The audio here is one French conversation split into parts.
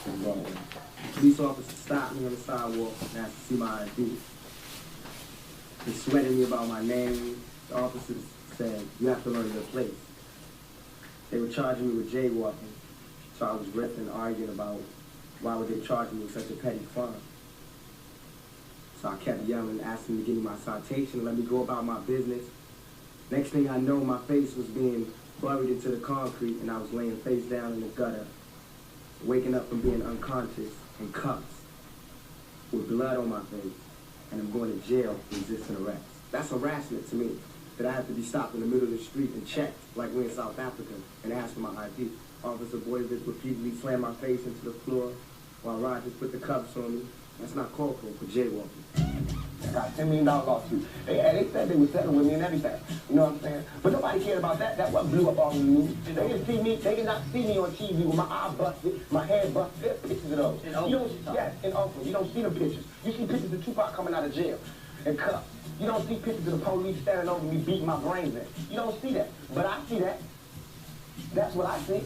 The police officer stopped me on the sidewalk and asked to see my ID. They sweated me about my name. The officer said, you have to learn your place. They were charging me with jaywalking, so I was riffing, arguing about why would they charge me with such a petty crime. So I kept yelling, asking them to give me my citation, let me go about my business. Next thing I know, my face was being buried into the concrete and I was laying face down in the gutter, waking up from being unconscious in cuffs with blood on my face, and I'm going to jail for resisting arrest. That's harassment to me, that I have to be stopped in the middle of the street and checked like we're in South Africa and asked for my ID. Officer Boyovich repeatedly slammed my face into the floor while Rogers put the cuffs on me. That's not called for jaywalking. I got $10 million lawsuit. They said they would settle with me and everything. You know what I'm saying? But nobody cared about that. That what blew up all the news. They didn't see me. They did not see me on TV with my eye busted, my head busted. There's pictures of those. You don't, yes, in Oakland. You don't see the pictures. You see pictures of Tupac coming out of jail and cuffs. You don't see pictures of the police standing over me beating my brains in. You don't see that. But I see that. That's what I see.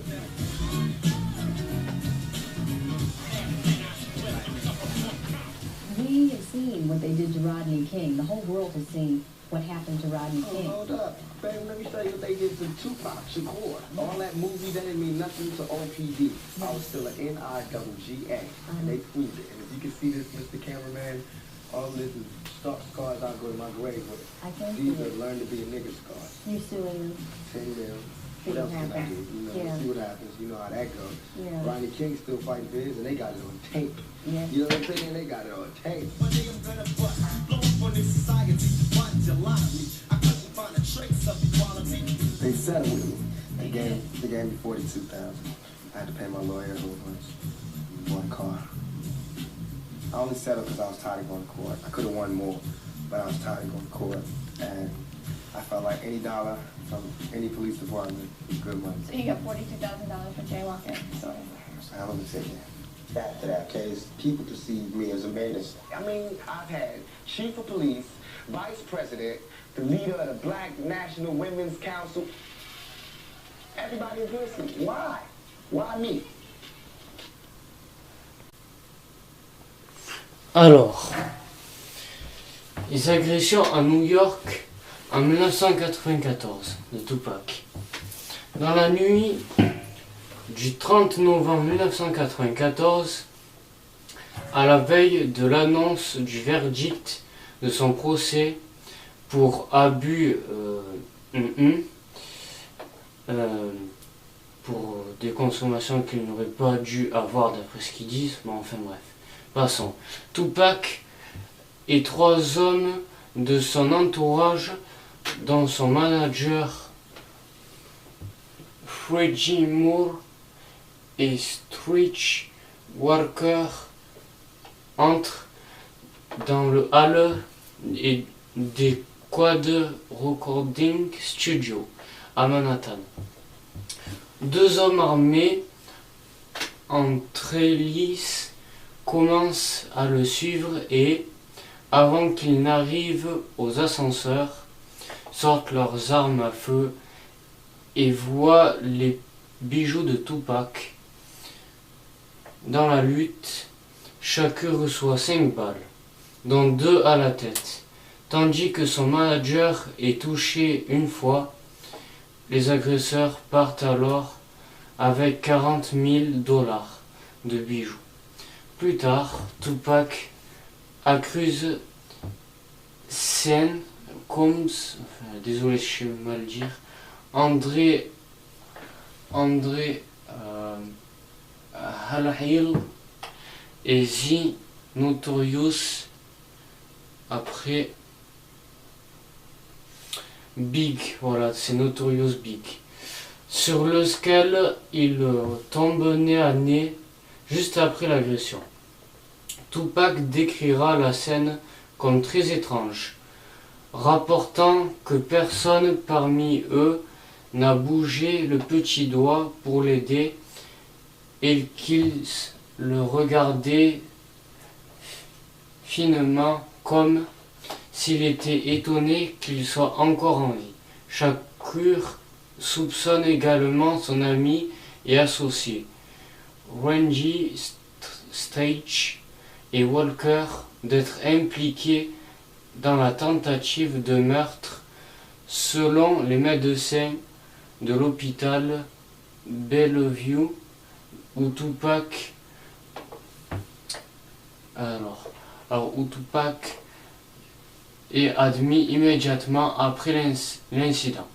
We have seen what they did to Rodney King. The whole world has seen what happened to Rodney King. Hold up. Baby, let me show you what they did to Tupac Shakur. All that movie, that didn't mean nothing to OPD. I was still an NIWGA, and they proved it. And if you can see this, Mr. Cameraman, all this is scars I go to my grave with. I can see These are it. learn to be a nigga scars. You're suing 10 mil. See What else what can I do? happens. You know, Yeah. see what happens. You know how that goes. Yeah. Rodney King still fighting for his, and they got it on tape. Yeah. You know what I'm saying? They got it on tape. One day I'm gonna bust, blow up on this society. Why did you lie to me? I couldn't find a trace of equality. They settled with me. They gave me $42,000. I had to pay my lawyer a whole bunch. One car. I only settled because I was tired of going to court. I could have won more, but I was tired of going to court. And I felt like any dollar from any police department was good money. So you got $42,000 for jaywalking. So It's a hell of a ticket. After that case, people perceived me as a menace. I mean, I've had chief of police, vice president, the leader of the Black National Women's Council. Everybody against me. Why? Why me? Alors, les agressions à New York en 1994 de Tupac. Dans la nuit du 30 novembre 1994, à la veille de l'annonce du verdict de son procès pour abus pour des consommations qu'il n'aurait pas dû avoir d'après ce qu'ils disent, mais enfin bref. Passons. Tupac et 3 hommes de son entourage, dont son manager Freddie Moore et Stretch Walker, entrent dans le hall des Quad Recording Studios à Manhattan. 2 hommes armés en trélisse commencent à le suivre et, avant qu'ils n'arrivent aux ascenseurs, sortent leurs armes à feu et voient les bijoux de Tupac. Dans la lutte, chacun reçoit 5 balles, dont 2 à la tête. Tandis que son manager est touché une fois, les agresseurs partent alors avec $40 000 de bijoux. Plus tard, Tupac accuse Sean Combs, désolé si je vais mal dire, André Hallhill et The Notorious après Big, voilà, c'est Notorious Big, sur lequel il tombe nez à nez juste après l'agression. Tupac décrira la scène comme très étrange, rapportant que personne parmi eux n'a bougé le petit doigt pour l'aider et qu'ils le regardaient finement comme s'il était étonné qu'il soit encore en vie. Shakur soupçonne également son ami et associé, Randy Stage et Walker d'être impliqués dans la tentative de meurtre selon les médecins de l'hôpital Bellevue où Tupac où Tupac est admis immédiatement après l'incident.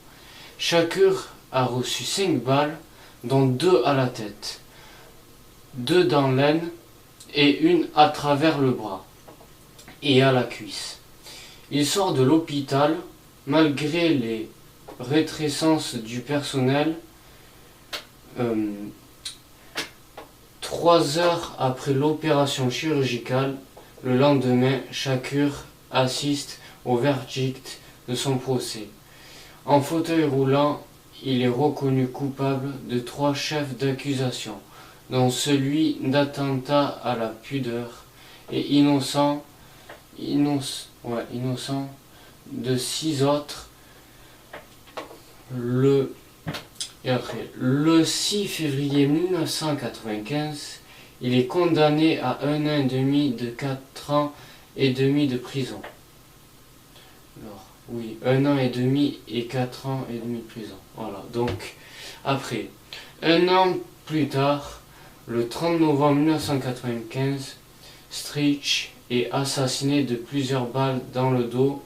Shakur a reçu 5 balles, dont 2 à la tête, 2 dans l'aine et une à travers le bras et à la cuisse. Il sort de l'hôpital malgré les rétrécences du personnel. 3 heures après l'opération chirurgicale, le lendemain, Shakur assiste au verdict de son procès. En fauteuil roulant, il est reconnu coupable de 3 chefs d'accusation, dont celui d'attentat à la pudeur, et innocent de 6 autres. Le 6 février 1995, il est condamné à 1 an et demi de 4 ans et demi de prison. Alors, oui, 1 an et demi et 4 ans et demi de prison. Voilà, donc, après, 1 an plus tard, le 30 novembre 1995, Stretch est assassiné de plusieurs balles dans le dos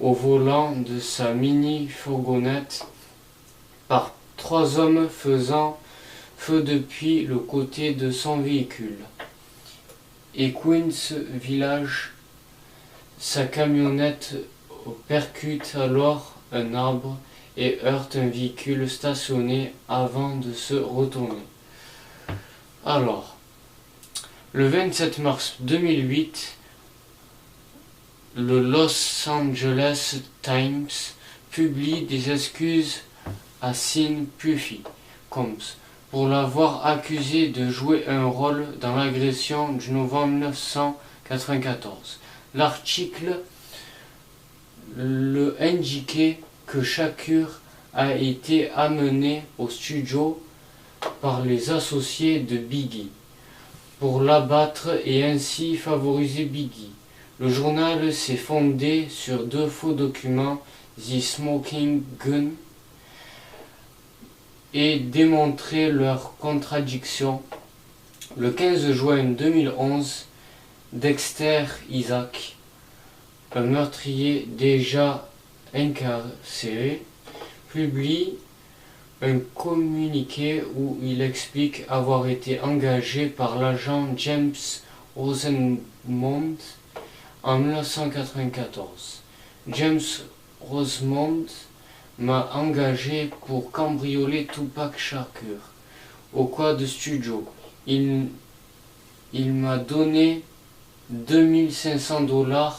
au volant de sa mini-fourgonnette par 3 hommes faisant feu depuis le côté de son véhicule. Et Queens Village, sa camionnette percute alors un arbre et heurte un véhicule stationné avant de se retourner. Alors, le 27 mars 2008, le Los Angeles Times publie des excuses à Sean Puffy Combs pour l'avoir accusé de jouer un rôle dans l'agression du novembre 1994. L'article le indiquait que Shakur a été amené au studio par les associés de Biggie pour l'abattre et ainsi favoriser Biggie. Le journal s'est fondé sur 2 faux documents, The Smoking Gun, et démontrer leurs contradictions. Le 15 juin 2011, Dexter Isaac, un meurtrier déjà incarcéré, publie un communiqué où il explique avoir été engagé par l'agent James Rosemond en 1994. James Rosemond m'a engagé pour cambrioler Tupac Shakur au quad studio. Il m'a donné $2500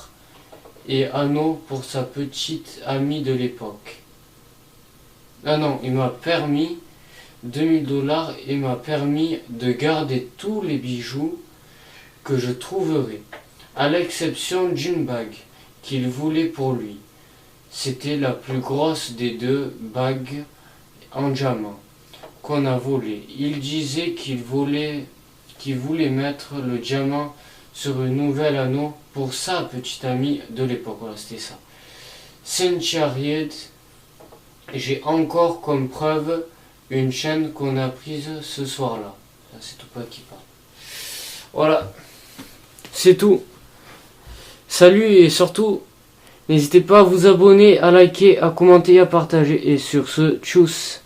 et anneaux pour sa petite amie de l'époque. Il m'a permis $2000 et m'a permis de garder tous les bijoux que je trouverais, à l'exception d'une bague qu'il voulait pour lui. C'était la plus grosse des 2 bagues en diamant qu'on a volées. Il disait qu'il voulait mettre le diamant sur un nouvel anneau pour sa petite amie de l'époque. Voilà, c'était ça. Cynthia Reid, j'ai encore comme preuve une chaîne qu'on a prise ce soir-là. C'est Tupac qui parle. Voilà, c'est tout. Salut et surtout, n'hésitez pas à vous abonner, à liker, à commenter et à partager. Et sur ce, tchuss.